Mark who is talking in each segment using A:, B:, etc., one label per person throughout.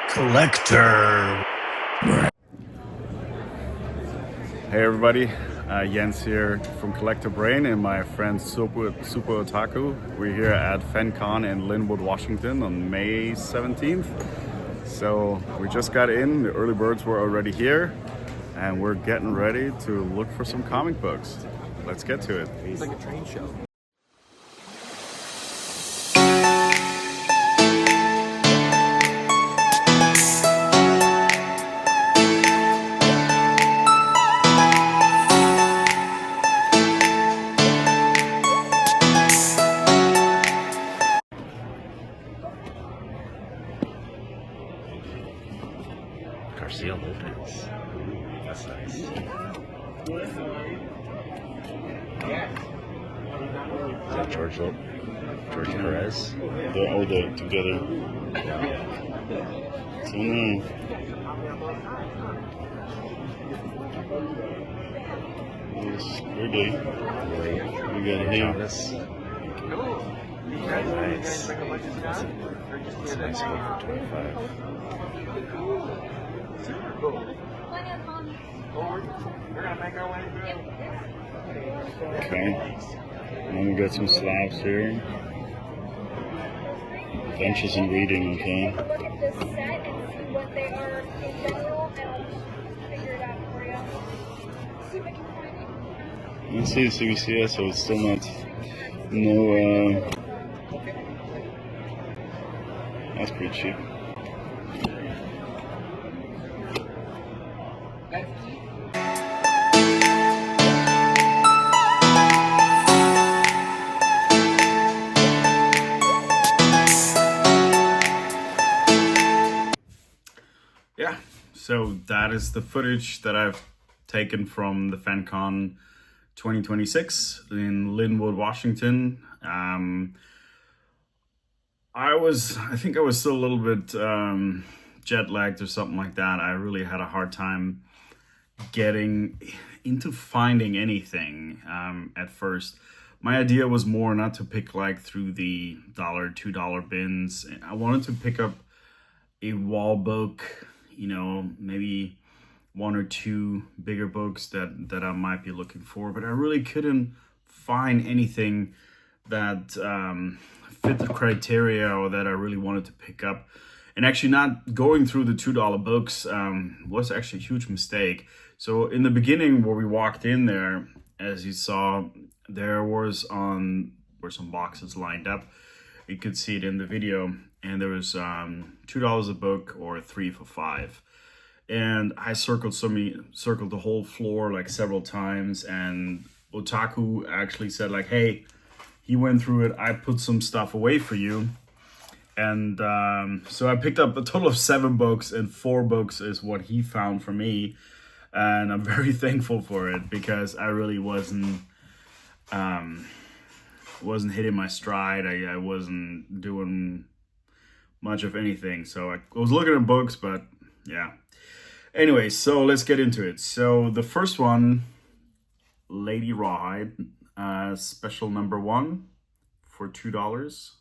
A: Collector.
B: Hey everybody, Jens here from Collector Brain and my friend Super Otaku. We're here at Fencon in Linwood, Washington on May 17th. So we just got in, the early birds were already here, and we're getting ready to look for some comic books. Let's get to it.
A: It's like a train show. Garcia Lopez. That's nice. Is that George Perez?
B: They're all there together. So no. It's Wrigley. We got him.
A: Nice. That's a nice book for 25.
B: Okay. And then we got some slabs here. Benches and reading, okay.
C: Look at this set and see what they are in general, and I'll just figure it out for you. See if I can find it.
B: Let's see the CBCS, so it's still not, no, that's pretty cheap. Yeah, so that is the footage that I've taken from the FanCon 2026 in Linwood, Washington. I think I was still a little bit jet lagged or something like that. I really had a hard time getting into finding anything at first. My idea was more not to pick like through the $1, $2 bins. I wanted to pick up a wall book, you know, maybe one or two bigger books that I might be looking for, but I really couldn't find anything that fit the criteria or that I really wanted to pick up. And actually not going through the $2 books was actually a huge mistake. So in the beginning where we walked in there, as you saw, there were some boxes lined up. You could see it in the video, and there was $2 a book or 3 for $5. And I circled the whole floor like several times, and Otaku actually said like, hey, he went through it, I put some stuff away for you. And so I picked up a total of 7 books, and 4 books is what he found for me. And I'm very thankful for it, because I really wasn't hitting my stride. I wasn't doing much of anything. So I was looking at books, but yeah. Anyway, so let's get into it. So the first one, Lady Rawhide, special number 1 for $2.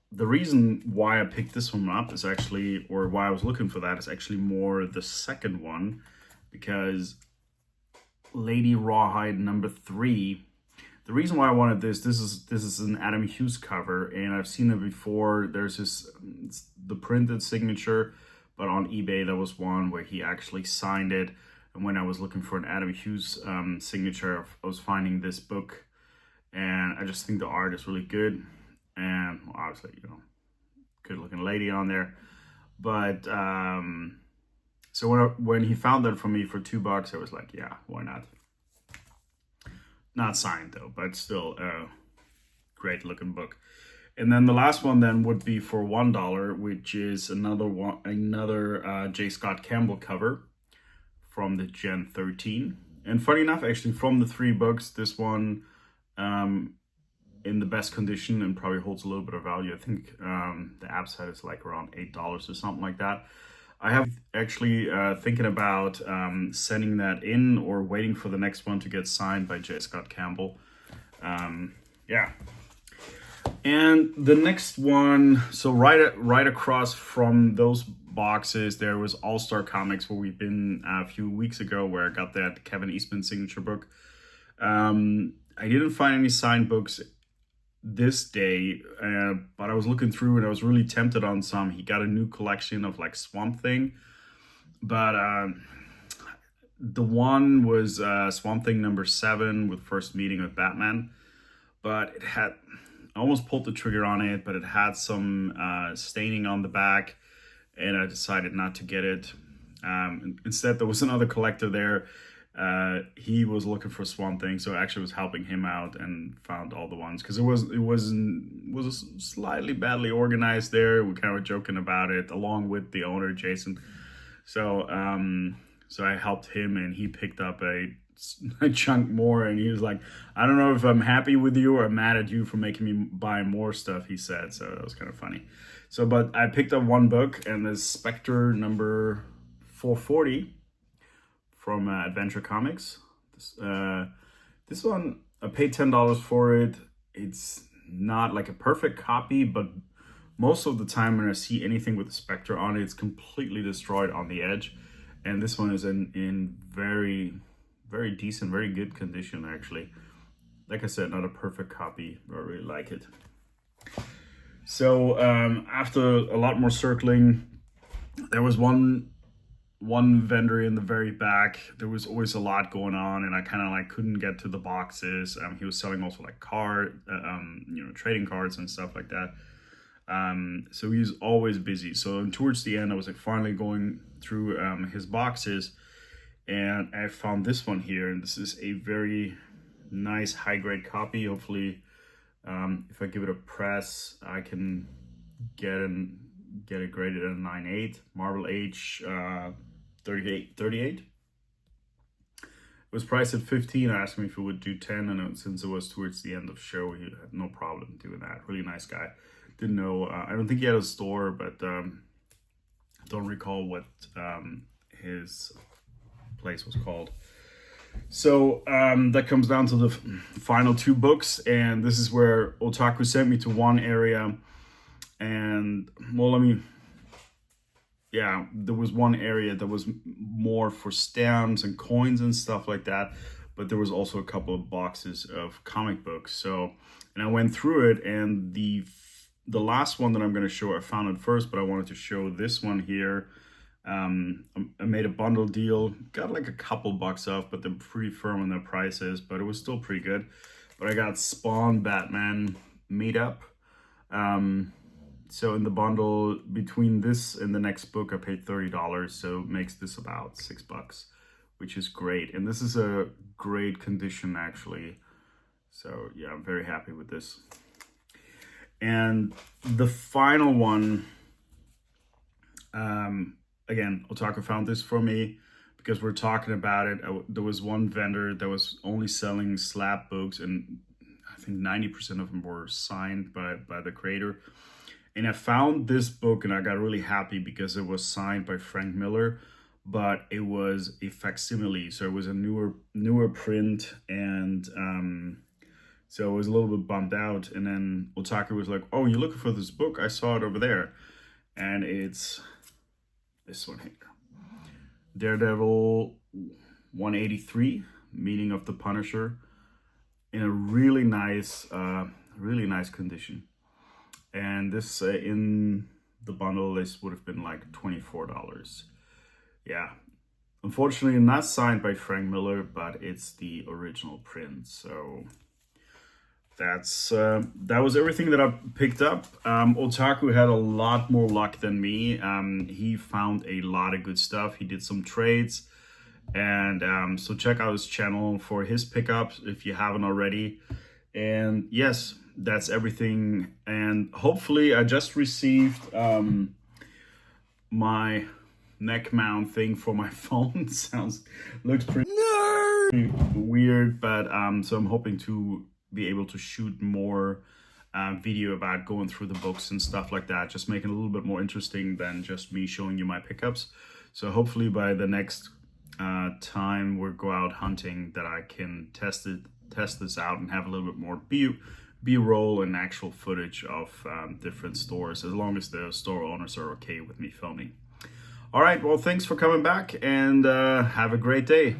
B: The reason why I picked this one up is actually, or why I was looking for that, is actually more the second one, because Lady Rawhide number 3. The reason why I wanted this is an Adam Hughes cover, and I've seen it before. There's the printed signature, but on eBay there was one where he actually signed it. And when I was looking for an Adam Hughes signature, I was finding this book, and I just think the art is really good, and obviously, you know, good looking lady on there. But so when he found that for me for $2, I was like, yeah, why not? Not signed though, but still a great looking book. And then the last one then would be for $1, which is another J. Scott Campbell cover from the Gen 13. And funny enough, actually from the 3 books, this one in the best condition and probably holds a little bit of value. I think the app set is like around $8 or something like that. I have actually thinking about sending that in or waiting for the next one to get signed by J. Scott Campbell. Yeah. And the next one, so right across from those boxes, there was All Star Comics, where we've been a few weeks ago, where I got that Kevin Eastman signature book. I didn't find any signed books this day, but I was looking through and I was really tempted on some. He got a new collection of like Swamp Thing, but the one was Swamp Thing #7 with First Meeting with Batman, but it had, I almost pulled the trigger on it, but it had some staining on the back, and I decided not to get it. Instead, there was another collector there. He was looking for Swamp Thing, so I actually was helping him out and found all the ones, because it was slightly badly organized there. We kind of were joking about it, along with the owner, Jason. So so I helped him, and he picked up a chunk more, and he was like, I don't know if I'm happy with you or I'm mad at you for making me buy more stuff, he said. So that was kind of funny. So, but I picked up one book, and this Spectre number 440 from Adventure Comics. This one, I paid $10 for it. It's not like a perfect copy, but most of the time when I see anything with the Spectre on it, it's completely destroyed on the edge. And this one is in very, very decent, very good condition, actually. Like I said, not a perfect copy, but I really like it. So after a lot more circling, there was one vendor in the very back. There was always a lot going on, and I kind of like couldn't get to the boxes. He was selling also like trading cards and stuff like that. So he was always busy. So towards the end, I was like finally going through his boxes, and I found this one here, and this is a very nice high grade copy. Hopefully, if I give it a press, I can get it graded at a 9.8. Marvel H 38. It was priced at 15. I asked him if he would do 10, and since it was towards the end of the show, he had no problem doing that. Really nice guy. Didn't know, I don't think he had a store, but I don't recall what his place was called. So that comes down to the final two books, and this is where Otaku sent me to one area, and well, there was one area that was more for stamps and coins and stuff like that, but there was also a couple of boxes of comic books. So, and I went through it, and the last one that I'm going to show, I found it first, but I wanted to show this one here. I made a bundle deal, got like a couple bucks off, but they're pretty firm on their prices, but it was still pretty good. But I got Spawn Batman Meetup. So in the bundle between this and the next book, I paid $30, so it makes this about $6, which is great. And this is a great condition, actually. So yeah, I'm very happy with this. And the final one, again, Otaku found this for me because we're talking about it. There was one vendor that was only selling slab books, and I think 90% of them were signed by the creator. And I found this book, and I got really happy because it was signed by Frank Miller, but it was a facsimile, so it was a newer print, and so I was a little bit bummed out. And then Otaku was like, "Oh, you're looking for this book? I saw it over there," and it's this one here, Daredevil 183, Meaning of the Punisher, in a really nice condition. And this in the bundle, this would have been like $24. Yeah, unfortunately not signed by Frank Miller, but it's the original print. So that was everything that I picked up. Otaku had a lot more luck than me. He found a lot of good stuff. He did some trades, and so check out his channel for his pickups if you haven't already. And yes, that's everything. And hopefully, I just received my neck mount thing for my phone. Looks pretty weird, but so I'm hoping to be able to shoot more video about going through the books and stuff like that, just making it a little bit more interesting than just me showing you my pickups. So hopefully by the next time we go out hunting, that I can test this out and have a little bit more B-roll and actual footage of different stores, as long as the store owners are okay with me filming. All right, well, thanks for coming back, and have a great day.